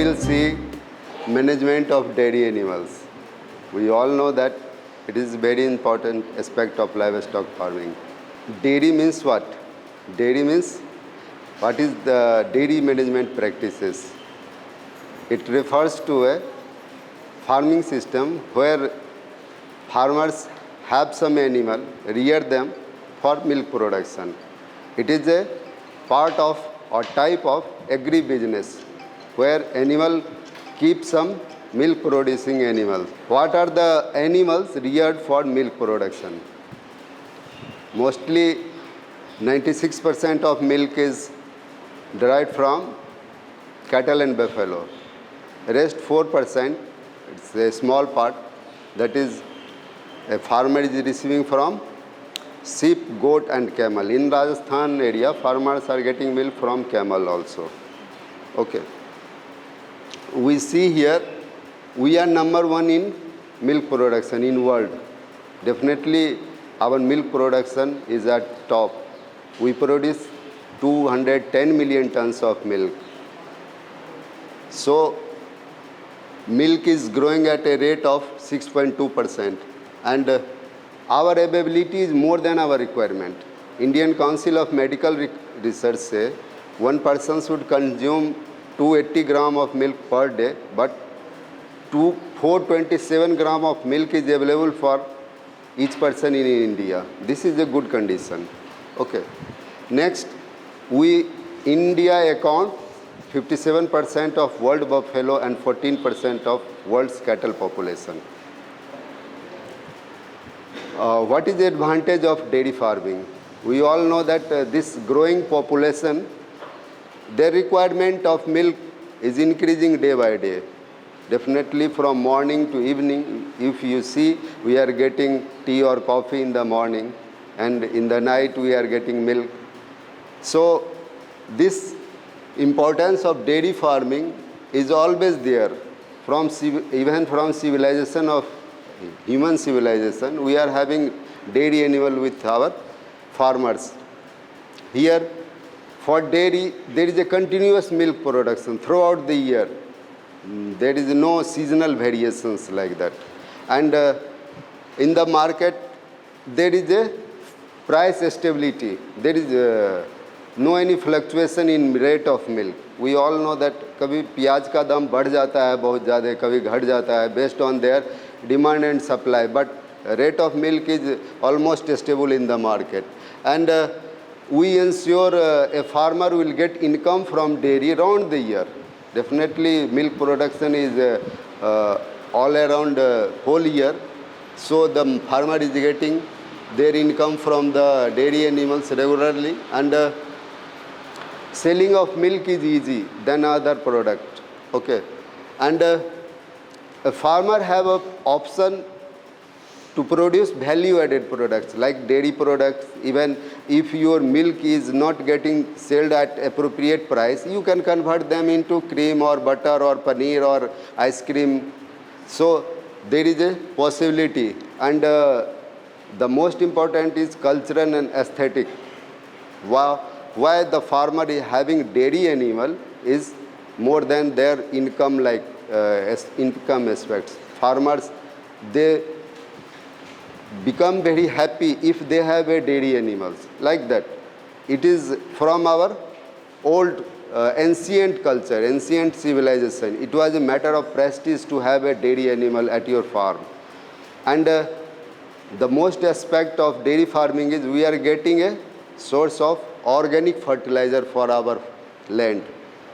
will see management of dairy animals. We all know that it is very important aspect of livestock farming. Dairy means what? Dairy means what is the dairy management practices? It refers to a farming system where farmers have some animal, rear them for milk production. It is a part of or type of agri-business where animal keep some milk producing animals. What are the animals reared for milk production? Mostly 96% of milk is derived from cattle and buffalo. Rest 4%, it's a small part, that is a farmer is receiving from sheep, goat and camel. In Rajasthan area, farmers are getting milk from camel also. Okay. We see here, we are number one in milk production in world. Definitely our milk production is at top. We produce 210 million tons of milk. So, milk is growing at a rate of 6.2%, and our availability is more than our requirement. Indian Council of Medical Research say one person should consume 280 gram of milk per day, but 427 gram of milk is available for each person in India. This is a good condition. Okay. Next, India account 57% of world buffalo and 14% of world's cattle population. What is the advantage of dairy farming? We all know that this growing population, their requirement of milk is increasing day by day. Definitely from morning to evening, if you see, we are getting tea or coffee in the morning, and in the night we are getting milk. So this importance of dairy farming is always there. Even from civilization of human civilization, we are having dairy animal with our farmers. Here, for dairy, there is a continuous milk production throughout the year. There is no seasonal variations like that. And in the market, there is a price stability. There is no any fluctuation in rate of milk. We all know that कभी प्याज का दाम बढ़ जाता है बहुत ज़्यादा, कभी घट जाता है based on their demand and supply. But rate of milk is almost stable in the market. And we ensure a farmer will get income from dairy around the year. Definitely milk production is all around whole year. So the farmer is getting their income from the dairy animals regularly, and selling of milk is easy than other product. Okay. And a farmer have an option to produce value-added products like dairy products. Even if your milk is not getting sold at appropriate price, you can convert them into cream or butter or paneer or ice cream. So there is a possibility. And the most important is cultural and aesthetic. Why the farmer is having dairy animal is more than their income, like income aspects. Farmers, they become very happy if they have a dairy animals like that. It is from our old ancient culture, ancient civilization. It was a matter of prestige to have a dairy animal at your farm. And the most aspect of dairy farming is we are getting a source of organic fertilizer for our land.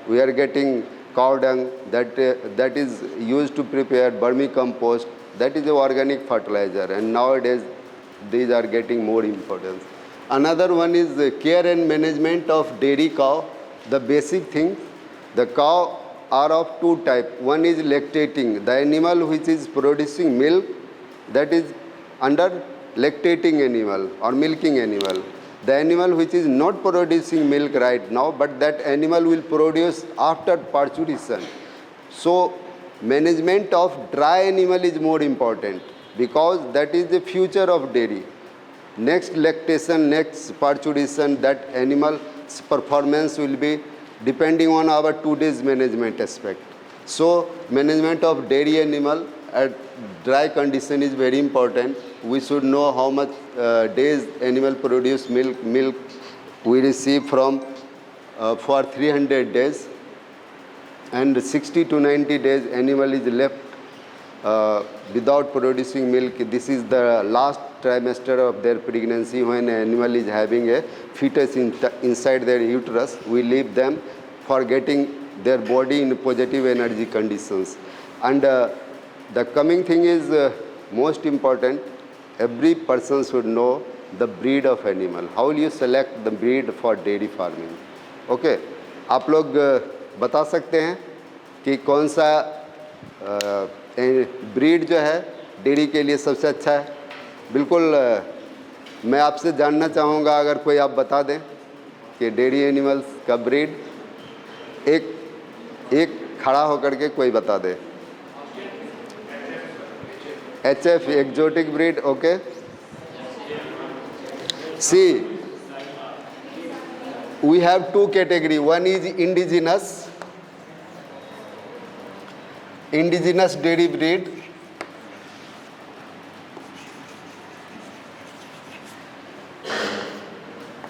We are getting cow dung that is used to prepare vermicompost. That is the organic fertilizer, and nowadays these are getting more importance. Another one is the care and management of dairy cow. The basic thing, the cow are of two types. One is lactating, the animal which is producing milk, that is under lactating animal or milking animal. The animal which is not producing milk right now, but that animal will produce after parturition. So management of dry animal is more important because that is the future of dairy. Next lactation, next parturition, that animal's performance will be depending on our 2 days management aspect. So management of dairy animal at dry condition is very important. We should know how much days animal produce milk we receive from for 300 days, and 60 to 90 days animal is left without producing milk. This is the last trimester of their pregnancy, when animal is having a fetus inside their uterus. We leave them for getting their body in positive energy conditions. And the coming thing is most important. Every person should know the breed of animal. How will you select the breed for dairy farming? Okay, आप लोग बता सकते हैं कि कौन सा breed जो है डेयरी के लिए सबसे अच्छा है? बिल्कुल मैं आपसे जानना चाहूँगा, अगर कोई आप बता दें कि डेयरी एनिमल्स का ब्रीड, एक खड़ा होकर के कोई बता दे। HF exotic breed, okay. See, we have two category. One is indigenous dairy breed.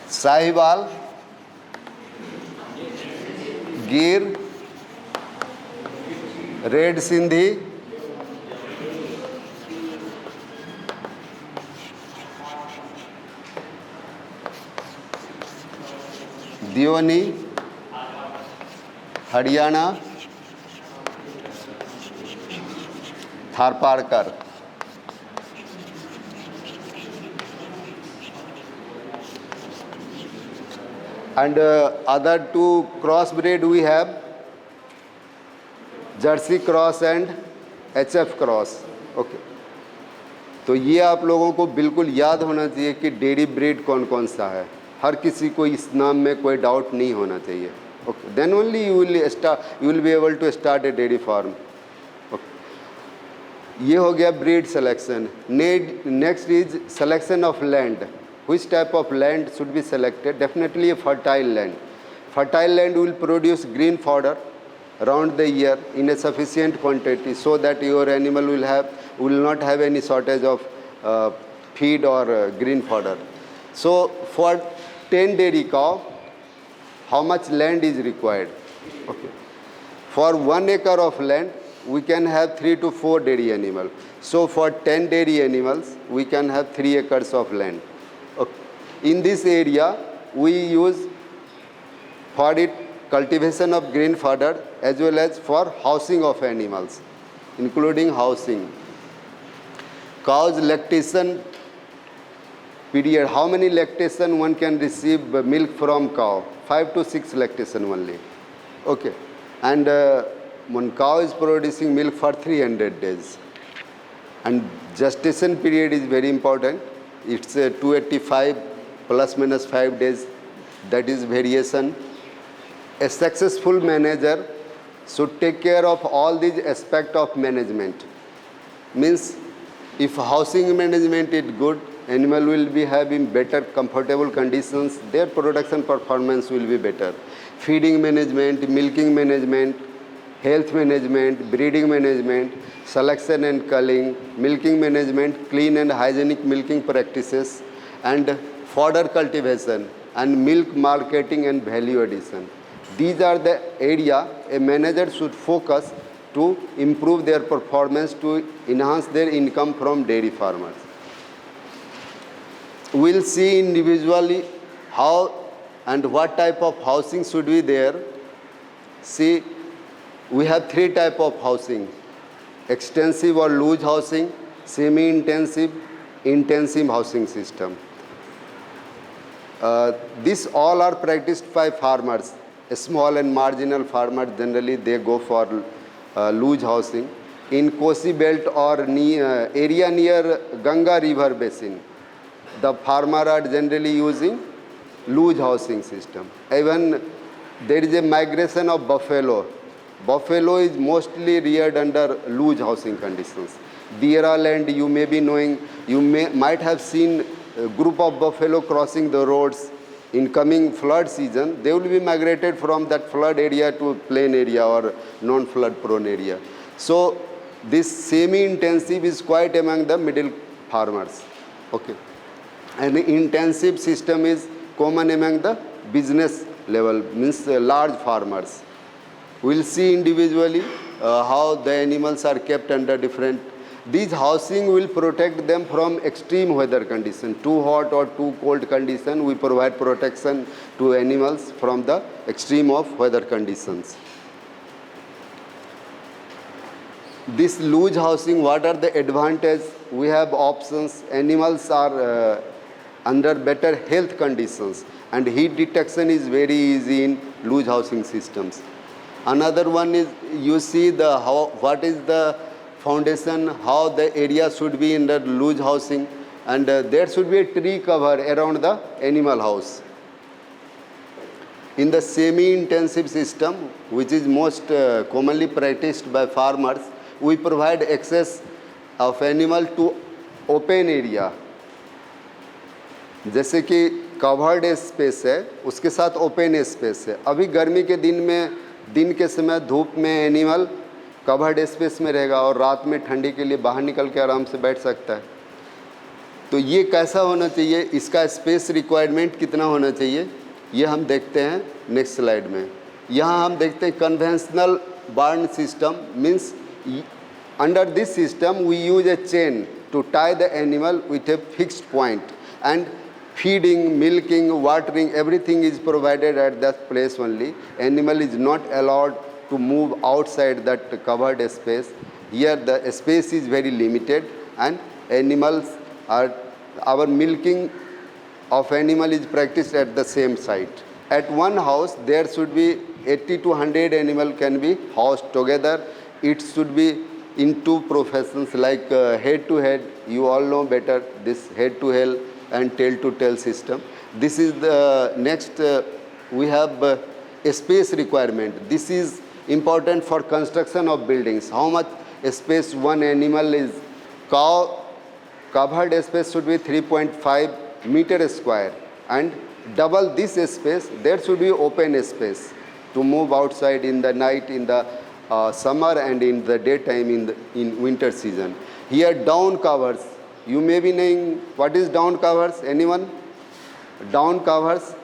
Sahiwal, Gir, Red Sindhi, Dioni, Haryana, Tharparkar. And other two crossbreed we have Jersey cross and HF cross. Okay, तो ये आप लोगों को बिल्कुल याद होना चाहिए कि डेयरी ब्रीड कौन कौन सा है। हर किसी को इस नाम में कोई डाउट नहीं होना चाहिए। Okay, then only you will be able to start a dairy farm. ये हो गया breed selection. Next is selection of land. Which type of land should be selected? Definitely a fertile land. Fertile land will produce green fodder around the year in a sufficient quantity, so that your animal will not have any shortage of feed or green fodder. So for 10 dairy cow, how much land is required? Okay. For 1 acre of land, we can have 3 to 4 dairy animals. So for 10 dairy animals, we can have 3 acres of land. Okay. In this area, we use for it cultivation of green fodder as well as for housing of animals, including housing. Cow's lactation period, how many lactation one can receive milk from cow? 5 to 6 lactation only. Okay. And one cow is producing milk for 300 days. And gestation period is very important. It's 285 plus minus 5 days. That is variation. A successful manager should take care of all these aspects of management. Means if housing management is good, animal will be having better comfortable conditions, their production performance will be better. Feeding management, milking management, health management, breeding management, selection and culling, milking management, clean and hygienic milking practices, and fodder cultivation, and milk marketing and value addition. These are the area a manager should focus to improve their performance, to enhance their income from dairy farmers. We'll see individually how and what type of housing should be there. See, we have 3 types of housing: extensive or loose housing, semi-intensive, intensive housing system. These all are practiced by farmers. A small and marginal farmer, generally they go for loose housing. In Kosi belt or area near Ganga river basin, the farmer are generally using loose housing system. Even there is a migration of buffalo. Buffalo is mostly reared under loose housing conditions. Deera land, you may be knowing, might have seen a group of buffalo crossing the roads in coming flood season, they will be migrated from that flood area to plain area or non-flood prone area. So this semi-intensive is quite among the middle farmers. Okay. And the intensive system is common among the business level, means large farmers. We'll see individually how the animals are kept under different. These housing will protect them from extreme weather condition, too hot or too cold condition. We provide protection to animals from the extreme of weather conditions. This loose housing, what are the advantages? We have options. Animals are under better health conditions, and heat detection is very easy in loose housing systems. Another one is, you see what is the foundation, how the area should be in the loose housing, and there should be a tree cover around the animal house. In the semi-intensive system, which is most commonly practiced by farmers, we provide access of animal to open area. जैसे कि covered space है, उसके साथ open space है. अभी गर्मी के दिन में, दिन के समय धूप में एनिमल कवर्ड स्पेस में रहेगा और रात में ठंडी के लिए बाहर निकल के आराम से बैठ सकता है. तो ये कैसा होना चाहिए, इसका स्पेस रिक्वायरमेंट कितना होना चाहिए, ये हम देखते हैं नेक्स्ट स्लाइड में. यहाँ हम देखते हैं conventional barn system, means under this system we use a chain to tie the animal with a fixed point, and feeding, milking, watering, everything is provided at that place only. Animal is not allowed to move outside that covered space. Here the space is very limited, and animals are, our milking of animal is practiced at the same site. At one house there should be 80 to 100 animal can be housed together. It should be in two professions like head to head. You all know better this head to head and tail to tail system. This is the next, we have a space requirement. This is important for construction of buildings. How much space one animal is. Cow covered space should be 3.5 meter square, and double this space there should be open space to move outside in the night, in the summer, and in the daytime in winter season. Here down covers. You may be knowing what is down covers. Anyone? Down covers,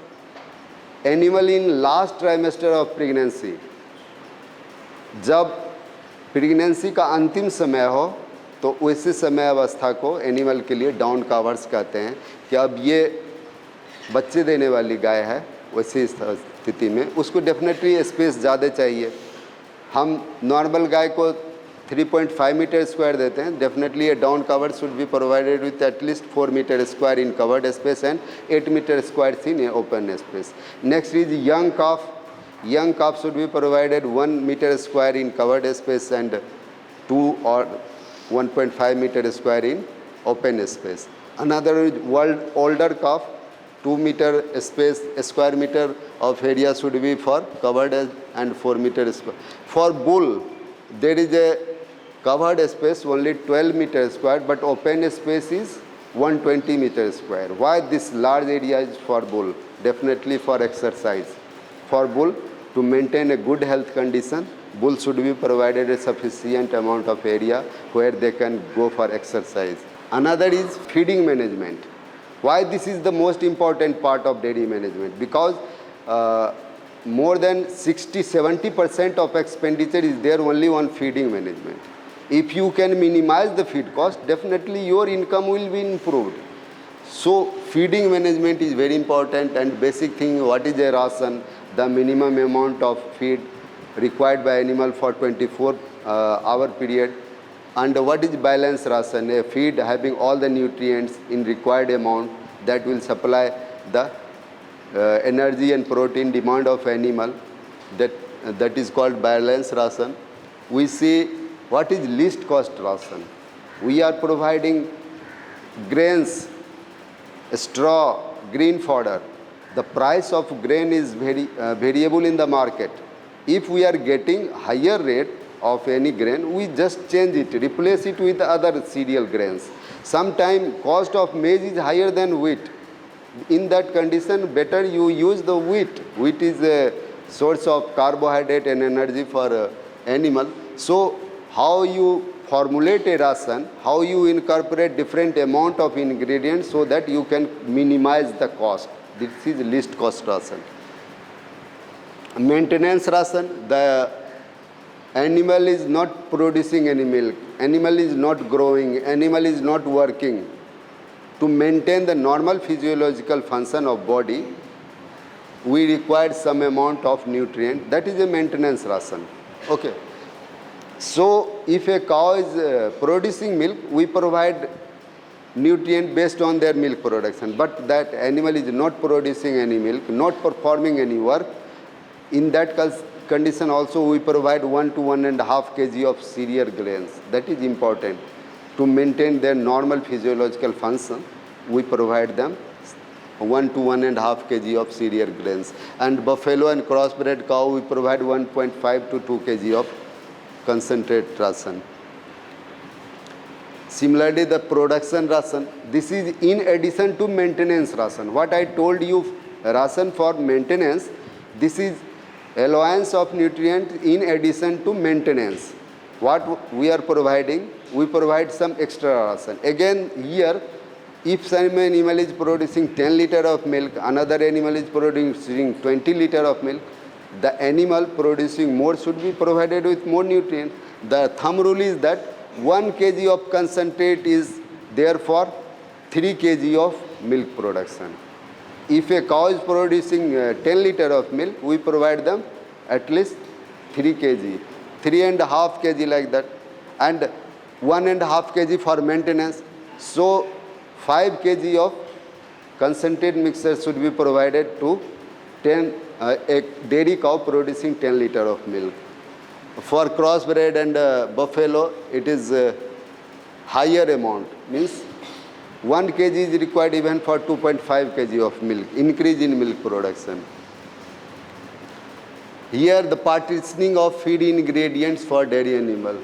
animal in last trimester of pregnancy. जब pregnancy का अंतिम समय हो तो उसी समय अवस्था को एनिमल के लिए डाउन कवर्स कहते हैं, कि अब ये बच्चे देने वाली गाय है, वैसी स्थिति में उसको डेफिनेटली स्पेस ज़्यादा चाहिए. हम नॉर्मल गाय को 3.5 meter square देते हैं. Definitely a down cover should be provided with at least 4 meter square in covered space and 8 meter square in open space. Next is young calf. Young calf should be provided 1 meter square in covered space and 2 or 1.5 meter square in open space. Another is older calf, 2 meter space, square meter of area should be for covered and 4 meter square. For bull, there is a covered space only 12 meter square, but open space is 120 meter square. Why this large area is for bull? Definitely for exercise. For bull, to maintain a good health condition, bull should be provided a sufficient amount of area where they can go for exercise. Another is feeding management. Why this is the most important part of dairy management? Because more than 60-70% of expenditure is there only on feeding management. If you can minimize the feed cost, definitely your income will be improved. So feeding management is very important, and basic thing, what is a ration, the minimum amount of feed required by animal for 24-hour period, and what is balanced ration, a feed having all the nutrients in required amount that will supply the energy and protein demand of animal, that is called balanced ration. We see what is least cost ration. We are providing grains, straw, green fodder. The price of grain is very variable in the market. If we are getting higher rate of any grain, we just change it, replace it with other cereal grains. Sometimes cost of maize is higher than wheat. In that condition, better you use the wheat. Wheat is a source of carbohydrate and energy for animal. So how you formulate a ration, how you incorporate different amount of ingredients so that you can minimize the cost. This is least cost ration. Maintenance ration, the animal is not producing any milk, animal is not growing, animal is not working. To maintain the normal physiological function of body, we require some amount of nutrient. That is a maintenance ration. Okay. So if a cow is producing milk, we provide nutrient based on their milk production. But that animal is not producing any milk, not performing any work. In that condition also we provide 1 to 1.5 kg of cereal grains. That is important. To maintain their normal physiological function, we provide them 1 to 1.5 kg of cereal grains. And buffalo and crossbred cow, we provide 1.5 to 2 kg of concentrate ration. Similarly, the production ration, this is in addition to maintenance ration. What I told you, ration for maintenance, this is allowance of nutrients in addition to maintenance. What we are providing, we provide some extra ration. Again, here, if some animal is producing 10 liter of milk, another animal is producing 20 liter of milk, the animal producing more should be provided with more nutrients. The thumb rule is that 1 kg of concentrate is therefore 3 kg of milk production. If a cow is producing 10 liter of milk, we provide them at least 3 kg, 3.5 kg like that, and 1.5 kg for maintenance. So 5 kg of concentrate mixture should be provided to a dairy cow producing 10 liter of milk. For crossbred and buffalo, it is higher amount, means 1 kg is required even for 2.5 kg of milk, increase in milk production. Here the partitioning of feed ingredients for dairy animal.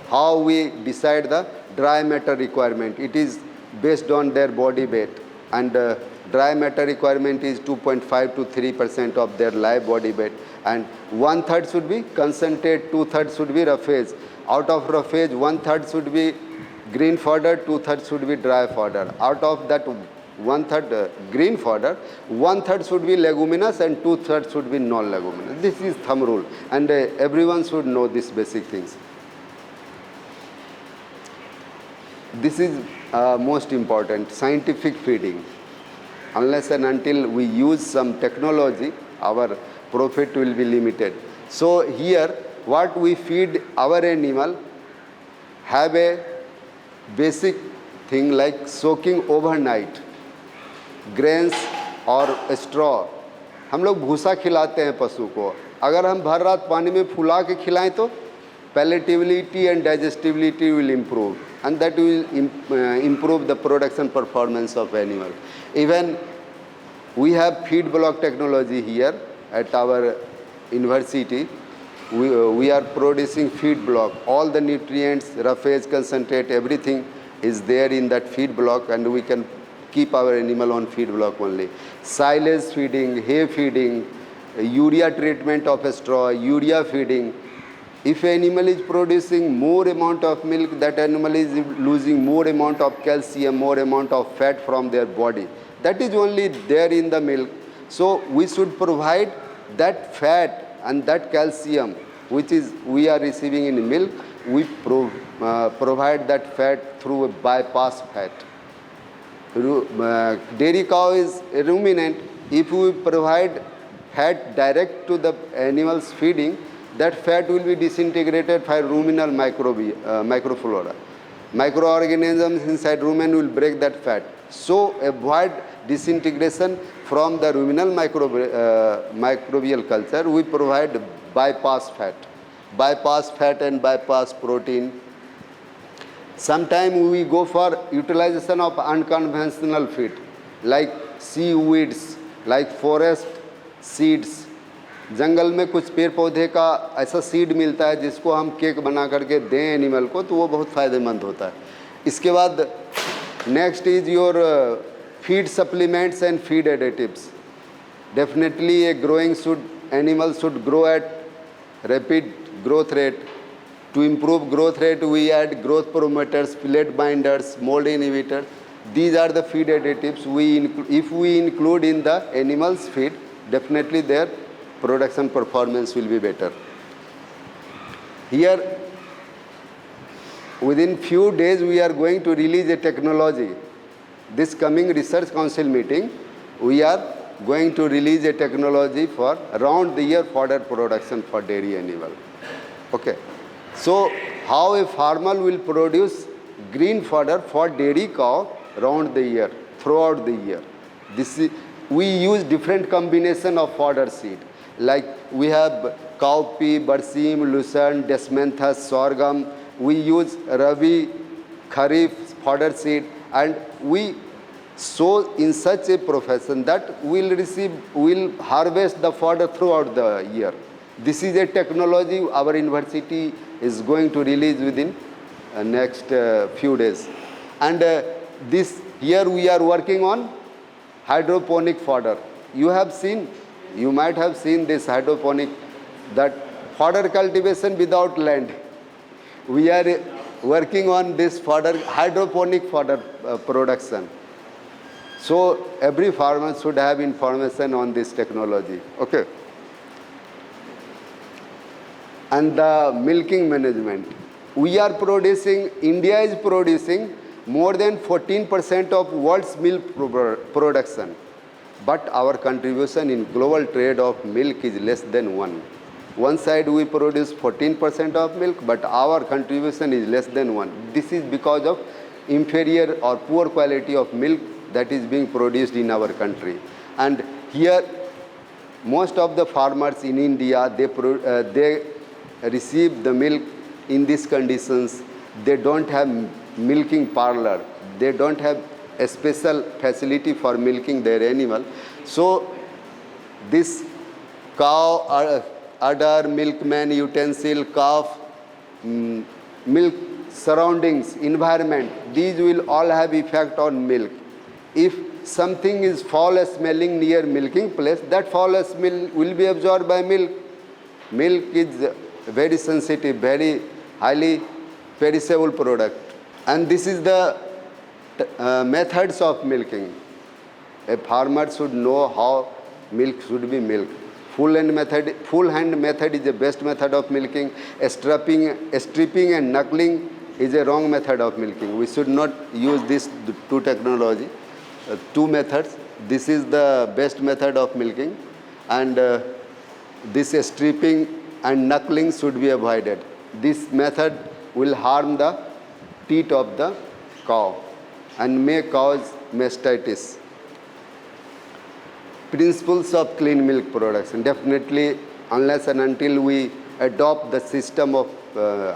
How we decide the dry matter requirement. It is based on their body weight, and dry matter requirement is 2.5 to 3% of their live body weight, and 1/3 should be concentrate, 2/3 should be roughage. Out of roughage, 1/3 should be green fodder, 2/3 should be dry fodder. Out of that 1/3 green fodder, 1/3 should be leguminous and 2/3 should be non-leguminous. This is thumb rule, and everyone should know these basic things. This is most important, scientific feeding. Unless and until we use some technology, our profit will be limited. So here, what we feed our animal have a basic thing like soaking overnight, grains और straw. हम लोग भूसा खिलाते हैं पशु को. अगर हम भर रात पानी में फुला के खिलाएं तो palatability and digestibility will improve, and that will improve the production performance of animal. Even we have feed block technology here at our university. We are producing feed block. All the nutrients, roughage, concentrate, everything is there in that feed block, and we can keep our animal on feed block only. Silage feeding, hay feeding, urea treatment of a straw, urea feeding. If an animal is producing more amount of milk, that animal is losing more amount of calcium, more amount of fat from their body. That is only there in the milk. So we should provide that fat and that calcium which is we are receiving in milk. We provide that fat through a bypass fat. Dairy cow is a ruminant. If we provide fat direct to the animal's feeding, that fat will be disintegrated by ruminal microflora. Microorganisms inside rumen will break that fat. So avoid disintegration from the ruminal microbial culture. We provide bypass fat and bypass protein. Sometimes we go for utilization of unconventional feed, like seaweeds, like forest seeds. जंगल में कुछ पेड़ पौधे का ऐसा seed मिलता है जिसको हम केक बना करके दें एनिमल को, तो वो बहुत फ़ायदेमंद होता है. इसके बाद next is your feed supplements and feed additives. Definitely animal should grow at rapid growth rate. To improve growth rate, we add growth promoters, pellet binders, mold inhibitors. These are the feed additives if we include in the animal's feed, definitely their production performance will be better. Here, within few days, we are going to release a technology. This coming research council meeting, we are going to release a technology for round the year fodder production for dairy animal. Okay. So how a farmer will produce green fodder for dairy cow round the year, throughout the year. We use different combination of fodder seed. Like we have cowpea, berseem, lucerne, desmanthus, sorghum. We use rabi, kharif fodder seed, and we sow in such a profession that we'll harvest the fodder throughout the year. This is a technology our university is going to release within next few days. And here we are working on hydroponic fodder. You might have seen this hydroponic, that fodder cultivation without land. We are working on this hydroponic fodder production. So every farmer should have information on this technology. Okay. And the milking management. India is producing more than 14% of world's milk production. But our contribution in global trade of milk is less than 1. One side we produce 14% of milk, but our contribution is less than 1. This is because of inferior or poor quality of milk that is being produced in our country. And here, most of the farmers in India, they receive the milk in these conditions. They don't have milking parlor. They don't have a special facility for milking their animal. So this cow, udder, milkman, utensil, calf, milk surroundings, environment, these will all have effect on milk. If something is foul smelling near milking place, that foul smell will be absorbed by milk. Milk is very sensitive, very highly perishable product. And this is the methods of milking. A farmer should know how milk should be milked. Full hand method is the best method of milking. Stripping and knuckling is a wrong method of milking. We should not use these two methods. This is the best method of milking, and this stripping and knuckling should be avoided. This method will harm the teeth of the cow and may cause mastitis. Principles of clean milk production. Definitely, unless and until we adopt the system of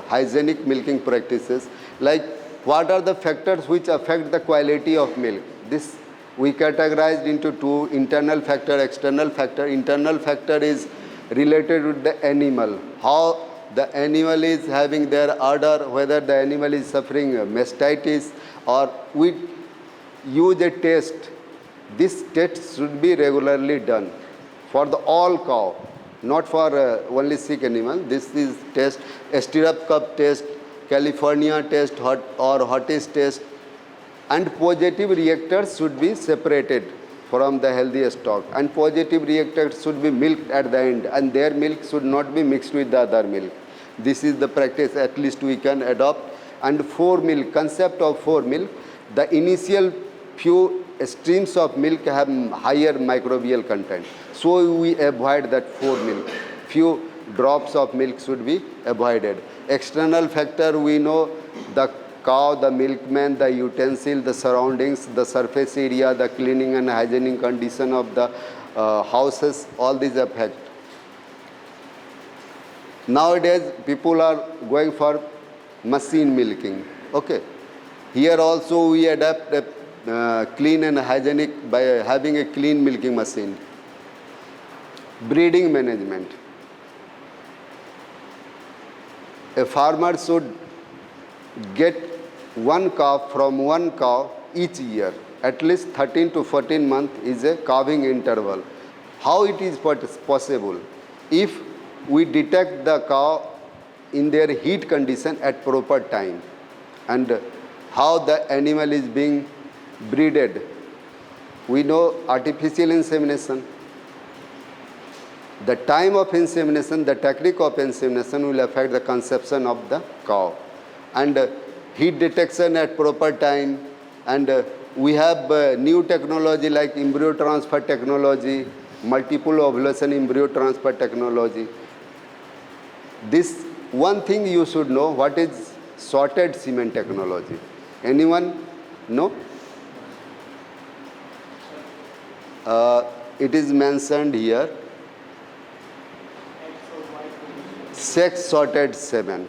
hygienic milking practices, like what are the factors which affect the quality of milk? This we categorized into two: internal factor, external factor. Internal factor is related with the animal, how the animal is having their odor, whether the animal is suffering mastitis, or we use a test. This test should be regularly done for the all cow, not for only sick animal. This is test, stirrup cup test, California test, Hottis test, and positive reactors should be separated from the healthy stock, and positive reactors should be milked at the end, and their milk should not be mixed with the other milk. This is the practice at least we can adopt. And 4 milk, concept of 4 milk, the initial few streams of milk have higher microbial content, so we avoid that 4 milk. Few drops of milk should be avoided. External factor, we know the cow, the milkman, the utensil, the surroundings, the surface area, the cleaning and hygienic condition of the houses, all these affect. Nowadays, people are going for machine milking. Okay. Here also we adapt a clean and hygienic by having a clean milking machine. Breeding management. A farmer should get one calf from one cow each year, at least 13 to 14 months is a calving interval. How it is possible? If we detect the cow in their heat condition at proper time, and how the animal is being breeded. We know artificial insemination. The time of insemination, the technique of insemination will affect the conception of the cow. And heat detection at proper time, and we have new technology like embryo transfer technology, multiple ovulation embryo transfer technology. This one thing you should know, what is sorted semen technology? Anyone know? It is mentioned here, sex sorted semen.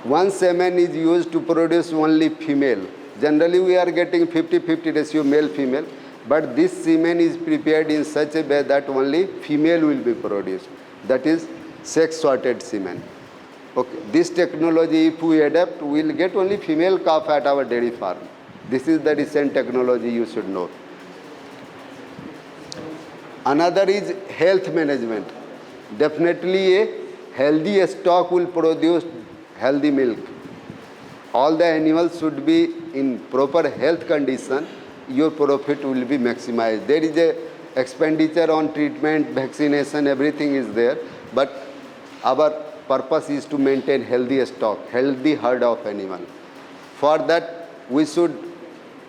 One semen is used to produce only female. Generally we are getting 50-50 ratio male female, but this semen is prepared in such a way that only female will be produced. That is sex sorted semen. Okay. This technology, if we adapt, we will get only female calf at our dairy farm. This is the recent technology you should know. Another is health management. Definitely a healthy stock will produce healthy milk. All the animals should be in proper health condition, your profit will be maximized. There is a expenditure on treatment, vaccination, everything is there, but our purpose is to maintain healthy stock, healthy herd of animal. For that, we should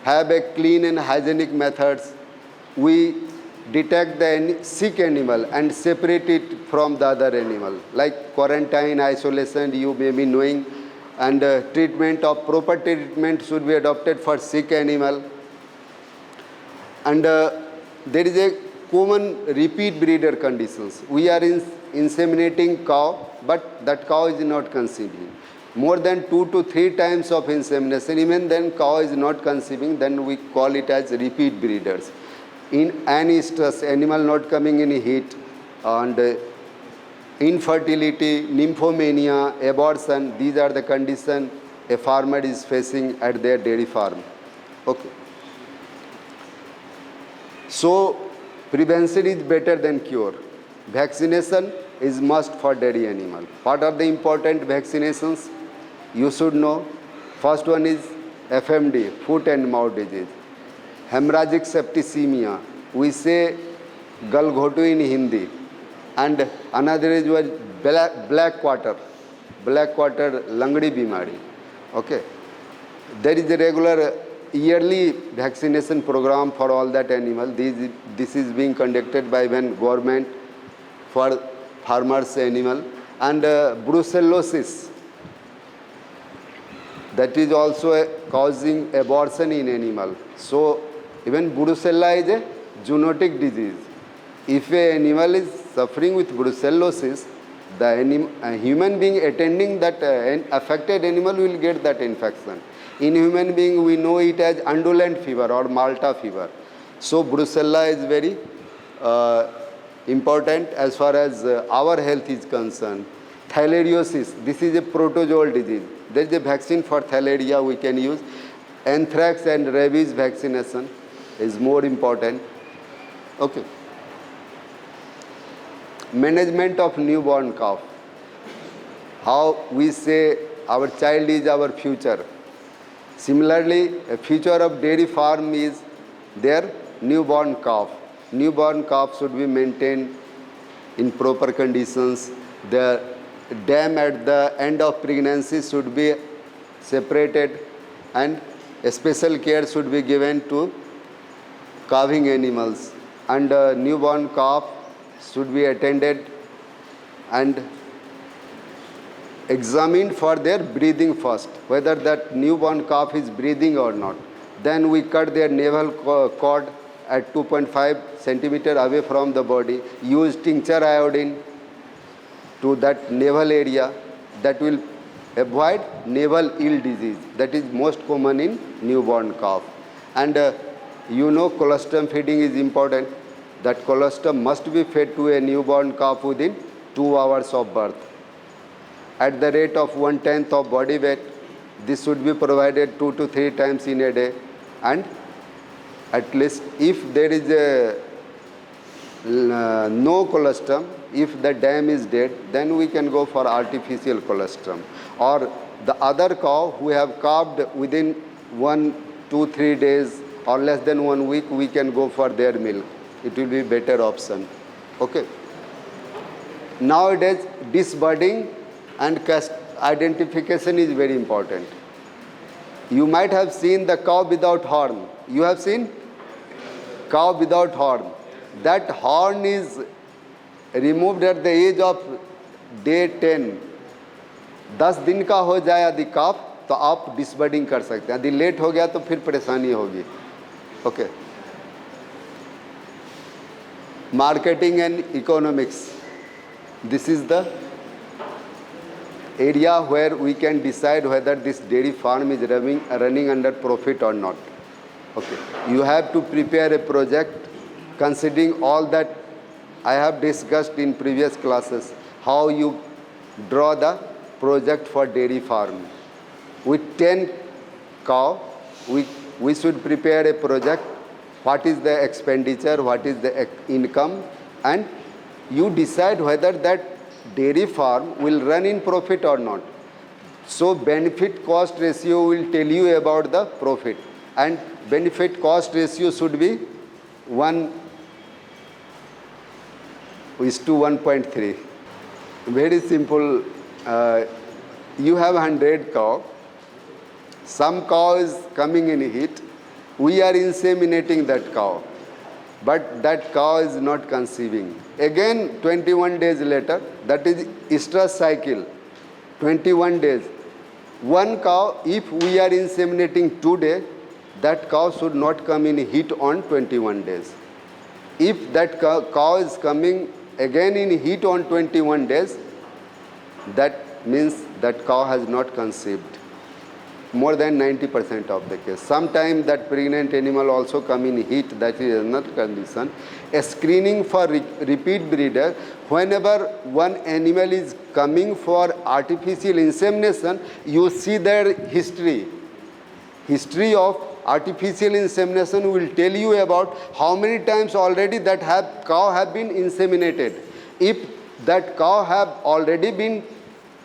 have a clean and hygienic methods. We detect the sick animal and separate it from the other animal. Like quarantine, isolation, you may be knowing, and proper treatment should be adopted for sick animal. And there is a common repeat breeder conditions. We are inseminating cow, but that cow is not conceiving. More than 2 to 3 times of insemination, even then cow is not conceiving, then we call it as repeat breeders. In any stress, animal not coming in heat, and infertility, nymphomania, abortion, these are the conditions a farmer is facing at their dairy farm. Okay. So, prevention is better than cure. Vaccination is must for dairy animal. What are the important vaccinations? You should know. First one is FMD, foot and mouth disease. Hemorrhagic septicemia, we say galghotu in Hindi, and another is black quarter langdi bimari. Okay, there is a regular yearly vaccination program for all that animal. This is being conducted by one government for farmers animal. And brucellosis, that is also causing abortion in animal. So even brucella is a zoonotic disease. If an animal is suffering with brucellosis, the human being attending that affected animal will get that infection. In human being, we know it as undulant fever or Malta fever. So brucella is very important as far as our health is concerned. Theileriosis, this is a protozoal disease. There is a vaccine for theileria we can use. Anthrax and rabies vaccination is more important. Okay. Management of newborn calf. How we say our child is our future. Similarly, a future of dairy farm is their newborn calf. Newborn calf should be maintained in proper conditions. The dam at the end of pregnancy should be separated, and a special care should be given to calving animals. And newborn calf should be attended and examined for their breathing first, whether that newborn calf is breathing or not. Then we cut their navel cord at 2.5 centimeter away from the body, use tincture iodine to that navel area. That will avoid navel ill disease, that is most common in newborn calf. And you know colostrum feeding is important. That colostrum must be fed to a newborn calf within 2 hours of birth. At the rate of 1/10 of body weight, this should be provided 2 to 3 times in a day. and at least if there is a no colostrum, if the dam is dead, then we can go for artificial colostrum. Or the other cow who have calved within 1, 2, 3 days or less than 1 week, we can go for their milk. It will be better option. Okay. Nowadays, disbudding and caste identification is very important. You might have seen the cow without horn. You have seen cow without horn. That horn is removed at the age of day 10. 10 दिन का हो जाए यदि काफ तो आप डिसबर्डिंग कर सकते हैं. यदि लेट हो गया तो फिर परेशानी होगी. Okay. Marketing and economics. This is the area where we can decide whether this dairy farm is running under profit or not. Okay. You have to prepare a project considering all that I have discussed in previous classes, how you draw the project for dairy farm. With 10 cow, we should prepare a project. What is the expenditure, what is the income, and you decide whether that dairy farm will run in profit or not. So benefit cost ratio will tell you about the profit, and benefit cost ratio should be 1:1.3. Very simple. You have 100 cow. Some cow is coming in heat. We are inseminating that cow, but that cow is not conceiving. Again, 21 days later, that is estrus cycle, 21 days. One cow, if we are inseminating today, that cow should not come in heat on 21 days. If that cow is coming again in heat on 21 days, that means that cow has not conceived. More than 90% of the case. Sometimes that pregnant animal also come in heat, that is another condition. A screening for repeat breeder, whenever one animal is coming for artificial insemination, you see their history. History of artificial insemination will tell you about how many times already that cow have been inseminated. If that cow have already been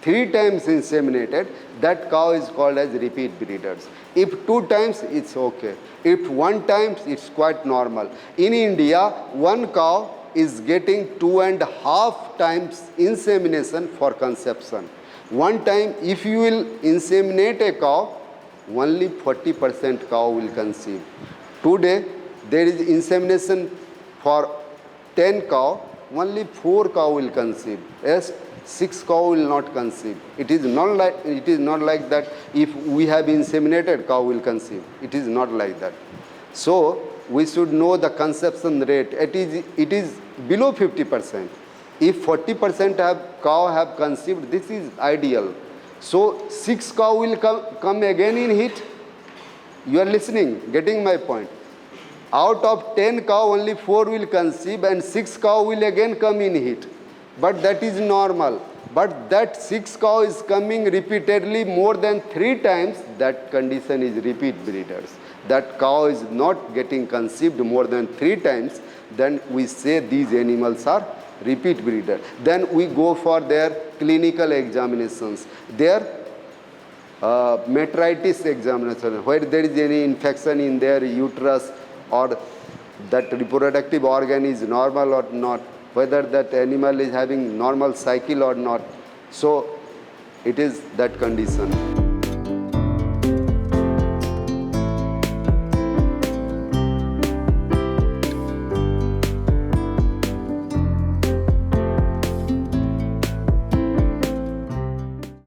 3 times inseminated, that cow is called as repeat breeders. If 2 times, it's okay. If 1 time, it's quite normal. In India, one cow is getting 2.5 times insemination for conception. One time, if you will inseminate a cow, only 40% cow will conceive. Today, there is insemination for 10 cow, only 4 cow will conceive. Yes, 6 cow will not conceive. It is not like that if we have inseminated, cow will conceive. It is not like that. So we should know the conception rate. It is below 50%. If 40% cow have conceived, this is ideal. So 6 cow will come again in heat. You are listening, getting my point. Out of 10 cow, only 4 will conceive and 6 cow will again come in heat. But that is normal. But that 6 cow is coming repeatedly more than 3 times, that condition is repeat breeders. That cow is not getting conceived more than 3 times, then we say these animals are repeat breeder. Then we go for their clinical examinations, their metritis examination, where there is any infection in their uterus or that reproductive organ is normal or not, whether that animal is having normal cycle or not. So it is that condition.